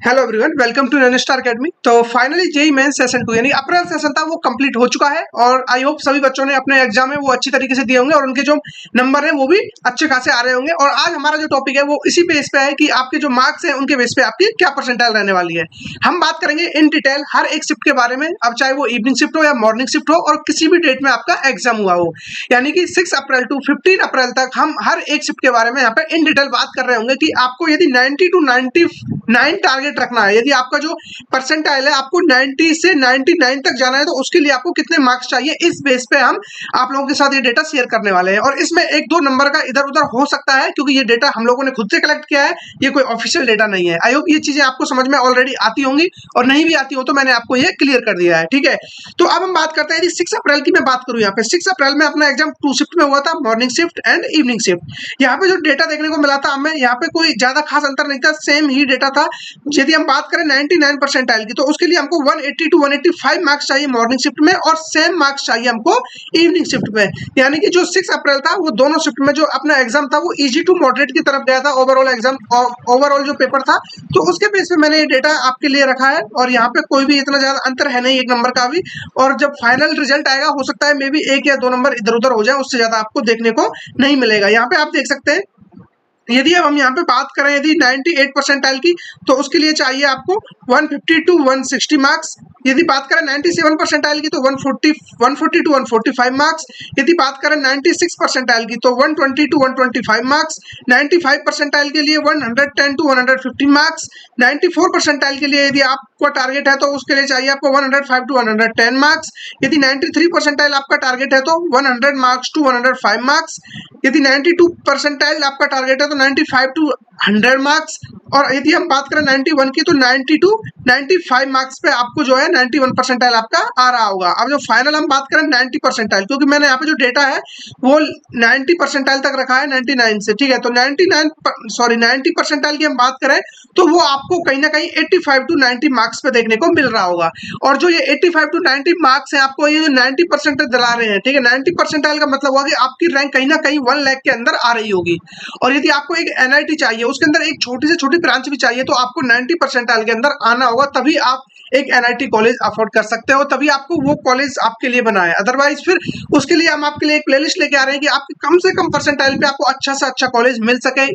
Hello everyone, welcome to Nanostar academy. तो finally JEE Main session 2 यानी अप्रैल session था वो कंप्लीट हो चुका है और आई होप सभी बच्चों ने अपने एग्जाम में वो अच्छी तरीके से दिए होंगे और उनके जो नंबर है वो भी अच्छे खासे आ रहे होंगे। और आज हमारा जो टॉपिक है वो इसी बेस पे है कि आपके जो मार्क्स हैं उनके बेस पे आपकी क्या परसेंटाइल रहने वाली है। हम बात करेंगे इन डिटेल हर एक शिफ्ट के बारे में, अब चाहे वो इवनिंग शिफ्ट हो या मॉर्निंग शिफ्ट हो और किसी भी डेट में आपका एग्जाम हुआ हो, यानी कि 6 अप्रैल टू 15 अप्रैल तक हम हर एक शिफ्ट के बारे में यहाँ पे इन डिटेल बात कर रहे होंगे कि आपको यदि 90 टू 99 टारगेट रखना है, यदि आपका जो परसेंटाइल है आपको 90 से 99 तक जाना है तो उसके लिए आपको कितने मार्क्स चाहिए, इस बेस पे हम आप लोगों के साथ ये डेटा शेयर करने वाले हैं। और इसमें एक दो नंबर का इधर उधर हो सकता है क्योंकि ये डेटा हम लोगों ने खुद से कलेक्ट किया है, ये कोई ऑफिशियल डेटा नहीं है। आई होप ये चीजें आपको समझ में ऑलरेडी आती होंगी और नहीं भी आती हो तो मैंने आपको ये क्लियर कर दिया है, ठीक है। तो अब हम बात करते हैं, यदि 6 अप्रैल की मैं बात करूं, यहाँ पे 6 अप्रैल में अपना एग्जाम 2 शिफ्ट में हुआ था, morning shift and evening shift. यहाँ पे जो डेटा देखने को मिला था हमें, यहाँ पे कोई ज्यादा खास अंतर नहीं था, सेम ही डेटा था। यदि हम बात करें 99 परसेंटाइल की तो उसके लिए हमको 180 टू 185 मार्क्स चाहिए मॉर्निंग शिफ्ट में और सेम मार्क्स चाहिए हमको इवनिंग शिफ्ट में। यानी कि जो 6 अप्रैल था वो दोनों शिफ्ट में जो अपना एग्जाम था वो इजी टू मॉडरेट की तरफ गया था, ओवरऑल एग्जाम ओवरऑल जो पेपर था। तो उसके बेस पे मैंने ये डेटा आपके लिए रखा है और यहाँ पे कोई भी इतना ज्यादा अंतर है नहीं एक नंबर का भी। और जब फाइनल रिजल्ट आएगा हो सकता है मे बी 1 या 2 नंबर इधर उधर हो जाए, उससे ज्यादा आपको देखने को नहीं मिलेगा। यहाँ पे आप देख सकते हैं, यदि अब हम यहाँ पे बात करें यदि 98 परसेंटाइल की तो उसके लिए चाहिए आपको 150 टू 160 मार्क्स। यदि बात करें 97 परसेंटाइल की तो 140 टू 145 मार्क्स। यदि बात करें 96 परसेंटाइल की तो 120 टू 125 मार्क्स। 95 परसेंटाइल के लिए 110 टू 150 मार्क्स। 94 परसेंटाइल के लिए यदि आपका टारगेट है तो उसके लिए चाहिए आपको 105 टू 110 मार्क्स। यदि 93 परसेंटाइल आपका टारगेट है तो 100 मार्क्स टू 105 मार्क्स। यदि 92 परसेंटाइल आपका टारगेट है तो 95 टू 100 मार्क्स। और यदि हम बात करें 91 की तो 90 टू 95 मार्क्स पे आपको जो है 91 परसेंटाइल आपका आ रहा होगा। अब जो फाइनल हम बात करें 90 परसेंटाइल, क्योंकि मैंने यहाँ पे जो डेटा है वो 90 परसेंटाइल तक रखा है 99 से, ठीक है। तो 90 परसेंटाइल की हम बात करें तो वो आपको कहीं ना कहीं 85 टू 90 मार्क्स पे देखने को मिल रहा होगा। और जो ये 85 टू 90 मार्क्स है आपको ये 90 परसेंट दिला रहे हैं, ठीक है। 90 परसेंटाइल का मतलब हुआ कि आपकी रैंक कहीं ना कहीं 1 लाख के अंदर आ रही होगी। और यदि आपको एक एनआईटी चाहिए, उसके अंदर एक छोटी से छोटी ब्रांच भी चाहिए, तो आपको 90 परसेंटाइल के अंदर आना होगा, तभी आप एक एनआईटी कॉलेज अफोर्ड कर सकते हो, तभी आपको वो कॉलेज आपके लिए बना है। अदरवाइज फिर उसके लिए हम आपके लिए एक प्लेलिस्ट लेके आ रहे हैं कि आपके कम से कम परसेंटाइल पे आपको अच्छा से अच्छा कॉलेज मिल सके।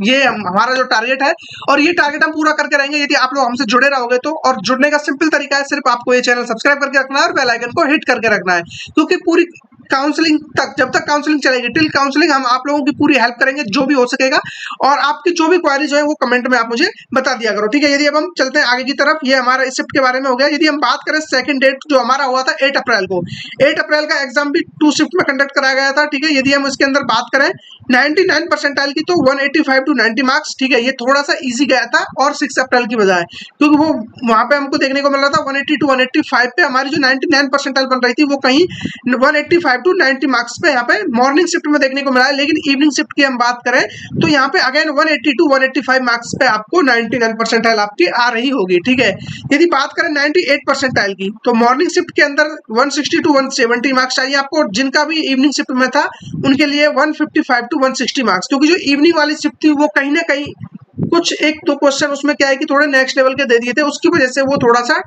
ये हमारा जो टारगेट है और ये टारगेट हम पूरा करके रहेंगे यदि आप लोग हमसे जुड़े रहोगे तो। और जुड़ने का सिंपल तरीका है, सिर्फ आपको ये चैनल सब्सक्राइब करके रखना है और बेल आइकन को हिट करके रखना है, क्योंकि पूरी काउंसलिंग तक, जब तक काउंसलिंग चलेगी टिल काउंसलिंग, हम आप लोगों की पूरी हेल्प करेंगे जो भी हो सकेगा। और आपकी जो भी क्वारीज है वो कमेंट में आप मुझे बता दिया करो, ठीक है। यदि अब हम चलते हैं आगे की तरफ, ये हमारा इस शिफ्ट के बारे में हो गया। यदि हम बात करें सेकंड डेट जो हमारा हुआ था 8 अप्रैल को, 8 अप्रैल का एग्जाम भी 2 शिफ्ट में कंडक्ट कराया गया था, ठीक है। यदि हम इसके अंदर बात करें 99 परसेंटाइल की तो 185 टू 90 मार्क्स, ठीक है। ये थोड़ा सा इजी गया था और 6 अप्रैल की बजाय, क्योंकि वो वहां पे हमको देखने को मिल रहा था 180 टू 185 पे हमारी जो 99 परसेंटाइल बन रही थी वो कहीं 185 टू 90 मार्क्स पे यहाँ पे मॉर्निंग शिफ्ट में देखने को मिला है। लेकिन इवनिंग शिफ्ट की हम बात करें तो यहाँ पे अगेन 180 टू 185 मार्क्स पे आपको 99 परसेंटाइल आपकी आ रही होगी, ठीक है। यदि बात करें 98 परसेंटाइल की तो मॉर्निंग शिफ्ट के अंदर 160 टू 170 मार्क्स चाहिए आपको। जिनका भी इवनिंग शिफ्ट में था उनके लिए 155 टू 160 मार्क्स, क्योंकि जो इवनिंग वाली शिफ्ट थी वो कहीं ना कहीं कुछ एक दो क्वेश्चन उसमें क्या है कि थोड़े नेक्स्ट लेवल के दे दिए थे, उसकी वजह से वो थोड़ा सा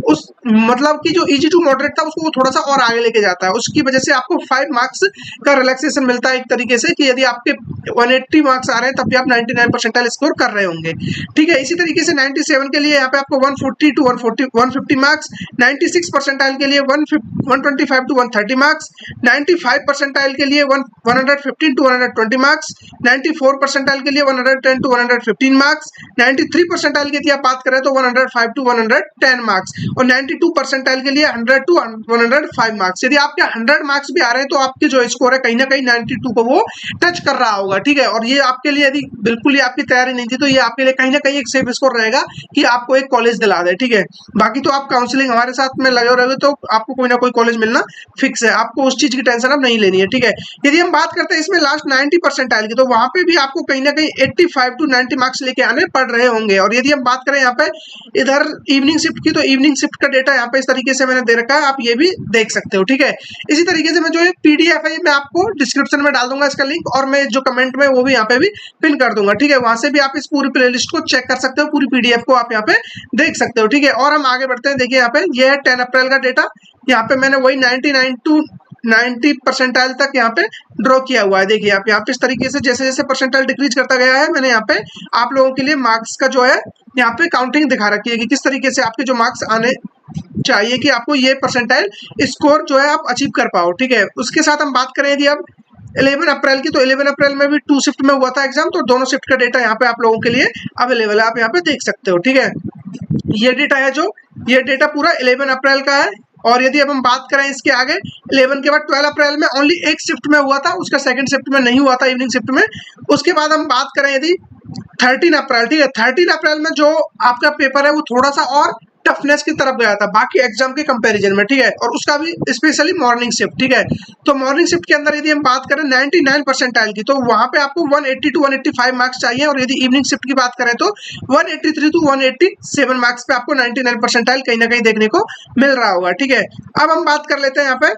उस मतलब कि जो इजी टू मॉडरेट था उसको वो थोड़ा सा और आगे लेके जाता है। उसकी वजह से आपको 5 मार्क्स का रिलैक्सेशन मिलता है एक तरीके से, कि यदि आपके 180 मार्क्स आ रहे हैं तब भी आप 99 परसेंटाइल स्कोर कर रहे होंगे, ठीक है। इसी तरीके से 97 के लिए यहाँ पे आपको 140 टू 150 मार्क्स। 96 परसेंटाइल के लिए 125 टू 130 मार्क्स। 95 परसेंटाइल के लिए 115 टू 120 मार्क्स। 94 परसेंटाइल के लिए 110 टू 115 मार्क्स। 93 परसेंटाइल की यदि आप बात करें तो 105 टू 110 मार्क्स। और 92 परसेंटाइल के लिए 100 टू 105 मार्क्स। यदि आपके 100 मार्क्स भी आ रहे हैं तो आपके जो स्कोर है कहीं ना कहीं 92 को वो टच कर रहा होगा, ठीक है। और ये आपके लिए यदि बिल्कुल ही आपकी तैयारी नहीं थी तो ये आपके लिए कहीं ना कहीं एक सेफ स्कोर रहेगा कि आपको एक कॉलेज दिला दे, ठीक है। बाकी तो आप काउंसलिंग हमारे साथ में लगे रहोगे तो आपको कोई ना कोई कॉलेज मिलना फिक्स है, आपको उस चीज की टेंशन अब नहीं लेनी है, ठीक है। यदि हम बात करते हैं इसमें लास्ट 90 परसेंटाइल की तो वहां पे भी आपको कहीं ना कहीं 85 टू 90 मार्क्स लेके आने पड़ रहे होंगे। और यदि हम बात करें यहाँ पे इधर इवनिंग शिफ्ट की, तो इवनिंग शिफ्ट का डेटा यहाँ पे इस तरीके से मैंने दे रखा है, आप ये भी देख सकते हो, ठीक है। इसी तरीके से मैं जो पीडीएफ है मैं आपको डिस्क्रिप्शन में डाल दूंगा इसका लिंक, और मैं जो कमेंट में वो भी यहाँ पे भी पिन कर दूंगा, ठीक है। वहां से भी आप इस पूरी प्लेलिस्ट को चेक कर सकते हो, पूरी पीडीएफ को आप यहाँ पे देख सकते हो, ठीक है। और हम आगे बढ़ते हैं। देखिए यहाँ पे ये है 10 अप्रैल का डेटा। यहाँ पे मैंने वही 99 to 90 परसेंटाइल तक यहाँ पे ड्रॉ किया हुआ है। देखिए आप यहाँ पे इस तरीके से जैसे जैसे परसेंटाइल डिक्रीज करता गया है, मैंने यहाँ पे आप लोगों के लिए मार्क्स का जो है यहाँ पे काउंटिंग दिखा रखी है कि किस तरीके से आपके जो मार्क्स आने चाहिए कि आपको ये परसेंटाइल स्कोर जो है आप अचीव कर पाओ, ठीक है। उसके साथ हम बात करें यदि अब 11 अप्रैल की, तो 11 अप्रैल में भी 2 शिफ्ट में हुआ था एग्जाम, तो दोनों शिफ्ट का डेटा यहाँ पे आप लोगों के लिए अवेलेबल है, आप यहाँ पे देख सकते हो, ठीक है। ये डेटा है जो ये डेटा पूरा 11 अप्रैल का है। और यदि अब हम बात करें इसके आगे 11 के बाद 12 अप्रैल में ओनली एक शिफ्ट में हुआ था, उसका सेकंड शिफ्ट में नहीं हुआ था, इवनिंग शिफ्ट में। उसके बाद हम बात करें यदि 13 अप्रैल, ठीक है, 13 अप्रैल में जो आपका पेपर है वो थोड़ा सा और टफनेस की तरफ गया था बाकी एग्जाम के कंपैरिजन में, ठीक है। और उसका भी स्पेशली मॉर्निंग शिफ्ट, ठीक है। तो मॉर्निंग शिफ्ट के अंदर यदि हम बात करें 99 परसेंटाइल की, तो वहां पे आपको 180 to 185 मार्क्स चाहिए। और यदि इवनिंग शिफ्ट की बात करें तो 183 to 187 मार्क्स पे आपको 99 परसेंटाइल कहीं ना कहीं देखने को मिल रहा होगा, ठीक है। अब हम बात कर लेते हैं यहाँ पे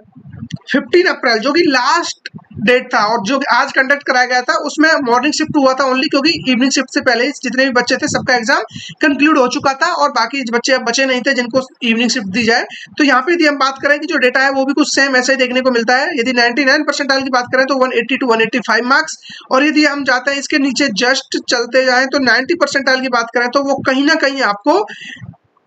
15 अप्रैल जो कि लास्ट डेट था और जो आज कंडक्ट कराया गया था, उसमें मॉर्निंग शिफ्ट हुआ था ओनली, क्योंकि इवनिंग शिफ्ट से पहले जितने भी बच्चे थे सबका एग्जाम कंक्लूड हो चुका था और बाकी बच्चे अब बचे नहीं थे जिनको इवनिंग शिफ्ट दी जाए। तो यहाँ पे यदि हम बात करें कि जो डेटा है वो भी कुछ सेम ऐसे ही देखने को मिलता है। यदि 99 परसेंटाइल की बात करें तो 180 to 185 मार्क्स, और यदि हम जाते हैं इसके नीचे जस्ट चलते जाएं तो 90 परसेंटाइल की बात करें तो वो कहीं ना कहीं आपको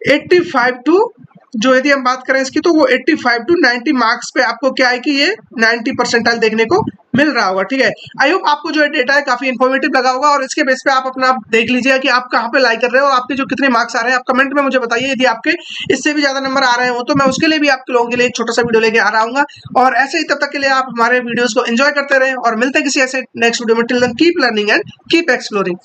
85 टू जो यदि हम बात करें इसकी, तो वो 85 to 90 मार्क्स पे आपको क्या है कि ये 90 परसेंटाइल देखने को मिल रहा होगा, ठीक है। आई होप आपको जो है डेटा है काफी इन्फॉर्मेटिव लगा होगा, और इसके बेस पे आप अपना देख लीजिएगा कि आप कहाँ पे लाइक कर रहे हो और आपके जो कितने मार्क्स आ रहे हैं। आप कमेंट में मुझे बताइए, यदि आपके इससे भी ज्यादा नंबर आ रहे हो तो मैं उसके लिए भी आप लोगों के लिए एक छोटा सा वीडियो लेके आ रहा हूँ। और ऐसे ही तब तक के लिए आप हमारे वीडियोज को एंजॉय करते रहे और मिलते हैं किसी ऐसे नेक्स्ट वीडियो में। Till then keep learning and keep exploring.